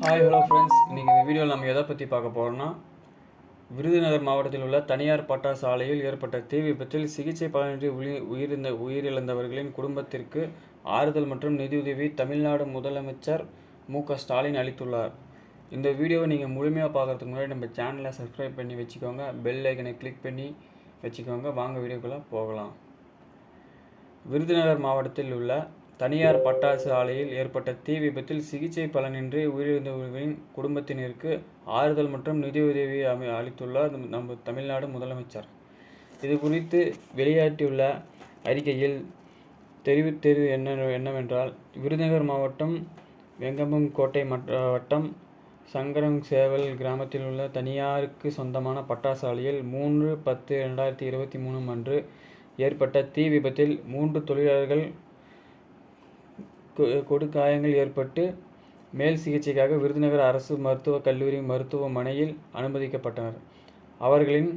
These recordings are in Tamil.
ஹாய் ஹலோ ஃப்ரெண்ட்ஸ், இன்றைக்கி இந்த வீடியோவில் நம்ம எதை பற்றி பார்க்க போகிறோம்னா, விருதுநகர் மாவட்டத்தில் உள்ள தனியார் பட்டாசு ஆலையில் ஏற்பட்ட தீ விபத்தில் சிகிச்சை பலனின்றி உயிரிழந்தவர்களின் குடும்பத்திற்கு ஆறுதல் மற்றும் நிதியுதவி தமிழ்நாடு முதலமைச்சர் மு.க.ஸ்டாலின் அளித்துள்ளார். இந்த வீடியோவை நீங்கள் முழுமையாக பார்க்குறதுக்கு முன்னாடி நம்ம சேனலை சப்ஸ்கிரைப் பண்ணி வச்சுக்கோங்க, பெல் ஐக்கனை கிளிக் பண்ணி வச்சுக்கோங்க. வாங்க வீடியோக்குள்ளே போகலாம். விருதுநகர் மாவட்டத்தில் உள்ள தனியார் பட்டாசு ஆலையில் ஏற்பட்ட தீ விபத்தில் சிகிச்சை பலனின்றி உயிரிழந்தவர்களின் குடும்பத்தினருக்கு ஆறுதல் மற்றும் நிதியுதவி அளித்துள்ளார் நம்ம தமிழ்நாடு முதலமைச்சர். இது குறித்து வெளியாட்டியுள்ள அறிக்கையில் தெரிவித்தது என்னவென்றால், விருதுநகர் மாவட்டம் வெங்கம்பங்கோட்டை வட்டம் சங்கரன்சேவல் கிராமத்தில் உள்ள தனியாருக்கு சொந்தமான பட்டாசு ஆலையில் 3/10/2023 அன்று ஏற்பட்ட தீ விபத்தில் 3 தொழிலாளர்கள் கொடுக்காயங்கள் ஏற்பட்டு மேல் சிகிச்சைக்காக விருதுநகர் அரசு மருத்துவக் கல்லூரி மருத்துவமனையில் அனுமதிக்கப்பட்டனர். அவர்களின்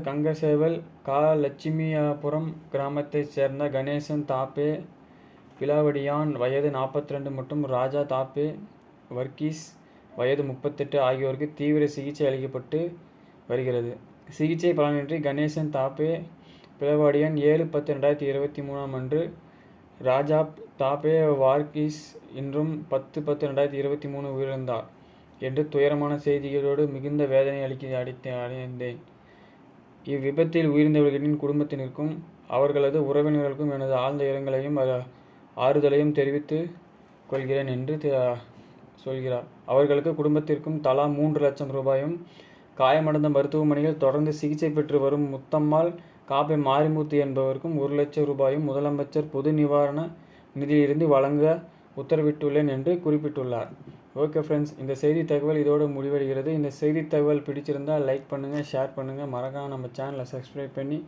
கங்கசேவல் லட்சுமியாபுரம் கிராமத்தைச் சேர்ந்த கணேசன் தாப்பே பிலாவடியான் வயது 42 மற்றும் ராஜா தாப்பே வர்கீஸ் வயது 38 ஆகியோருக்கு தீவிர சிகிச்சை அளிக்கப்பட்டு வருகிறது. சிகிச்சை பலனின்றி கணேசன் தாப்பே பிலாவடியான் 7/10/2023 அன்று ராஜா தாப்பே வார்கீஸ் இன்றும் 10/10/2023 உயிரிழந்தார் என்று துயரமான செய்திகளோடு மிகுந்த வேதனை அடைந்தேன். இவ்விபத்தில் உயிரிழந்தவர்களின் குடும்பத்தினருக்கும் அவர்களது உறவினர்களுக்கும் எனது ஆழ்ந்த இரங்கலையும் ஆறுதலையும் தெரிவித்துக் கொள்கிறேன் என்று சொல்கிறார். அவர்களுக்கு குடும்பத்திற்கும் தலா 3 லட்சம் ரூபாயும், காயமடைந்த மருத்துவமனையில் தொடர்ந்து சிகிச்சை பெற்று வரும் முத்தம்மாள் காப்பே மாரிமுத்து என்பவருக்கும் 1 லட்சம் ரூபாயும் முதலமைச்சர் பொது நிவாரண நிதியிலிருந்து வழங்க உத்தரவிட்டுள்ளேன் என்று குறிப்பிட்டுள்ளார். ஓகே ஃப்ரெண்ட்ஸ், இந்த செய்தி தகவல் இதோடு முடிவடைகிறது. இந்த செய்தி தகவல் பிடிச்சிருந்தால் லைக் பண்ணுங்கள், ஷேர் பண்ணுங்கள், மறக்காம நம்ம சேனலை சப்ஸ்கிரைப் பண்ணி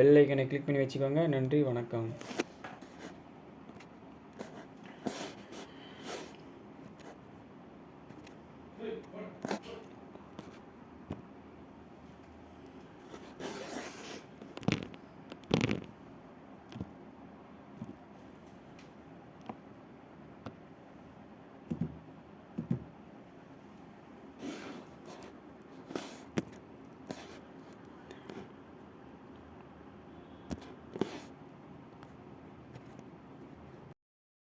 பெல் ஐக்கனை கிளிக் பண்ணி வச்சுக்கோங்க. நன்றி, வணக்கம்.